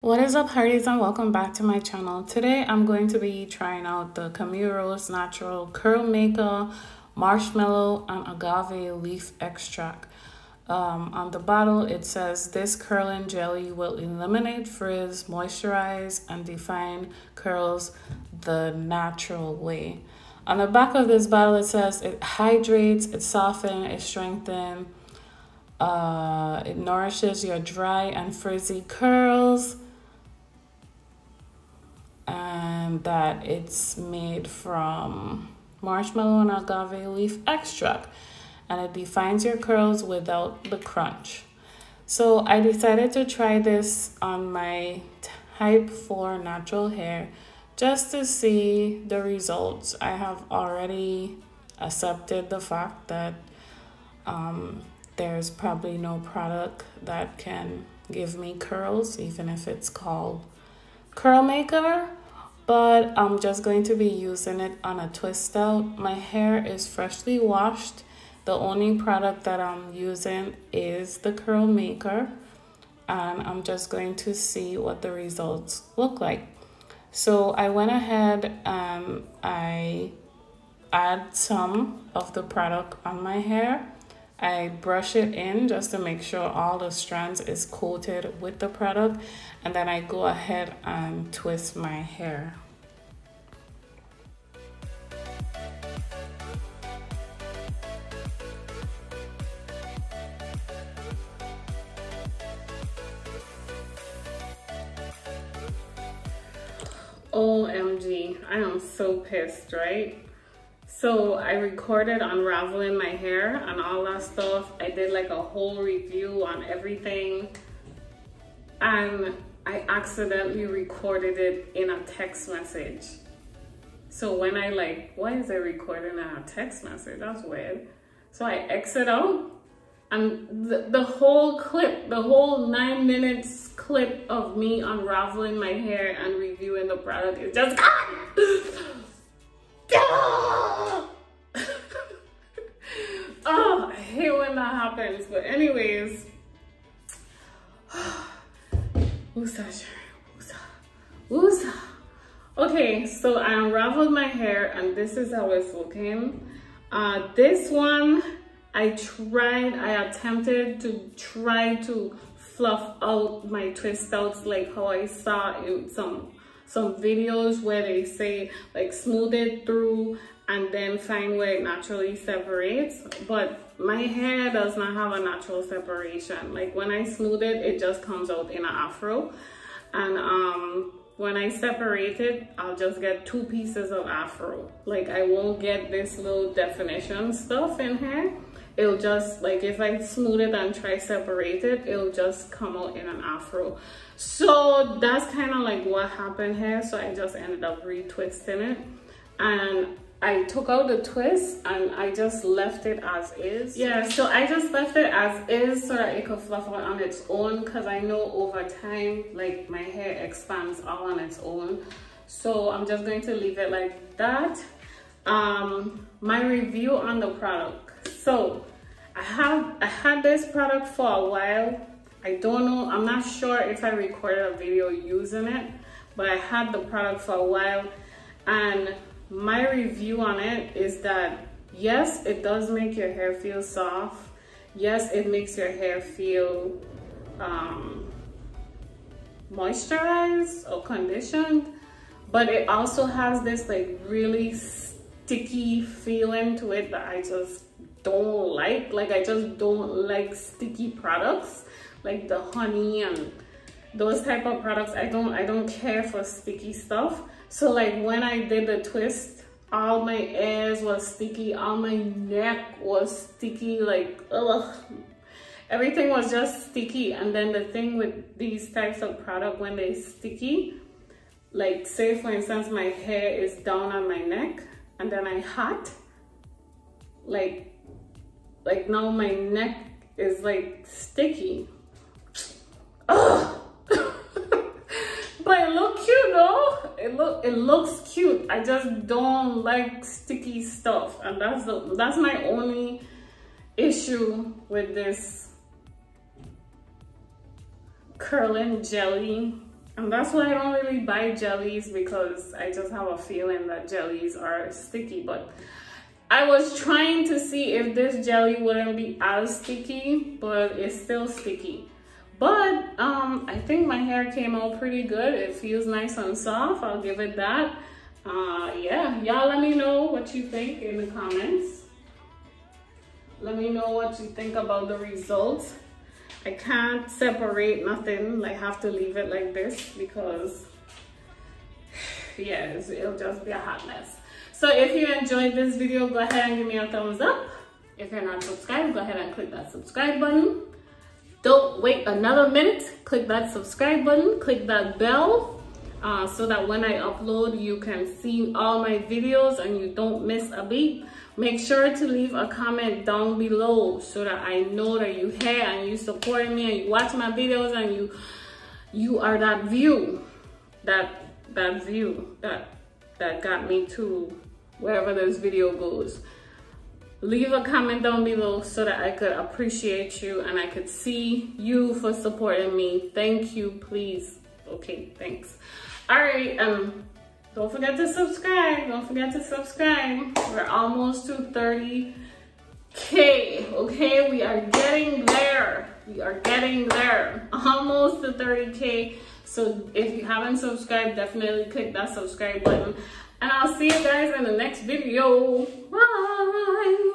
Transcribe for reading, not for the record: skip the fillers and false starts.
What is up, hearties, and welcome back to my channel. Today I'm going to be trying out the Camille Natural Curl Maker Marshmallow and Agave Leaf Extract. On the bottle it says this curling jelly will eliminate frizz, moisturize, and define curls the natural way. On the back of this bottle it says it hydrates, it softens, it strengthens, it nourishes your dry and frizzy curls, and that it's made from marshmallow and agave leaf extract, and it defines your curls without the crunch. So I decided to try this on my type 4 natural hair just to see the results. I have already accepted the fact that there's probably no product that can give me curls, even if it's called Curl Maker, but I'm just going to be using it on a twist out. My hair is freshly washed. The only product that I'm using is the Curl Maker, and I'm just going to see what the results look like. So I went ahead and I add some of the product on my hair. I brush it in just to make sure all the strands is coated with the product, and then I go ahead and twist my hair. OMG, I am so pissed, right? So I recorded unraveling my hair and all that stuff. I did like a whole review on everything, and I accidentally recorded it in a text message. So when I why is it recording in a text message? That's weird. So I exit out, and the whole clip, the whole 9 minutes clip of me unraveling my hair and reviewing the product is just gone. Oh, I hate when that happens. But anyways, woosah. Okay, so I unraveled my hair and this is how it's looking. This one I attempted to try to fluff out my twist outs like how I saw in some videos where they say like smooth it through and then find where it naturally separates. But my hair does not have a natural separation. Like when I smooth it, it just comes out in an afro. And when I separate it, I'll just get 2 pieces of afro. Like I won't get this little definition stuff in here. It'll just, like, if I smooth it and try separate it, it'll just come out in an afro. So that's kind of like what happened here. So I just ended up retwisting it, and I took out the twist and I just left it as is. Yeah, so I just left it as is so that it could fluff out on its own, because I know over time, like, my hair expands all on its own. So I'm just going to leave it like that. My review on the product. So I had this product for a while. I don't know, I'm not sure if I recorded a video using it, but I had the product for a while, and my review on it is that yes, it does make your hair feel soft. Yes, it makes your hair feel moisturized or conditioned, but it also has this like really sticky feeling to it that I just don't like. Like I just don't like sticky products like the honey and those type of products. I don't care for sticky stuff. So like when I did the twist, all my ears was sticky, all my neck was sticky, like ugh, everything was just sticky. And then the thing with these types of product, when they sticky, like say for instance my hair is down on my neck and then I hat, like now my neck is like sticky. Ugh. But it looks cute though. It looks cute. I just don't like sticky stuff, and that's my only issue with this curling jelly And that's why I don't really buy jellies, because I just have a feeling that jellies are sticky. But I was trying to see if this jelly wouldn't be as sticky, but it's still sticky. But I think my hair came out pretty good. It feels nice and soft. I'll give it that. Yeah, y'all let me know what you think in the comments. Let me know what you think about the results. I can't separate nothing. I have to leave it like this because, yeah, it'll just be a hot mess. So if you enjoyed this video, go ahead and give me a thumbs up. If you're not subscribed, go ahead and click that subscribe button. Don't wait another minute. Click that subscribe button, click that bell, so that when I upload, you can see all my videos and you don't miss a beat. Make sure to leave a comment down below so that I know that you here and you support me and you watch my videos and you are that view that got me to wherever this video goes. Leave a comment down below so that I could appreciate you and I could see you for supporting me. Thank you, please. Okay, thanks. All right, don't forget to subscribe. Don't forget to subscribe. We're almost to 30K, okay? We are getting there. We are getting there. Almost to 30K. So if you haven't subscribed, definitely click that subscribe button. And I'll see you guys in the next video. Bye.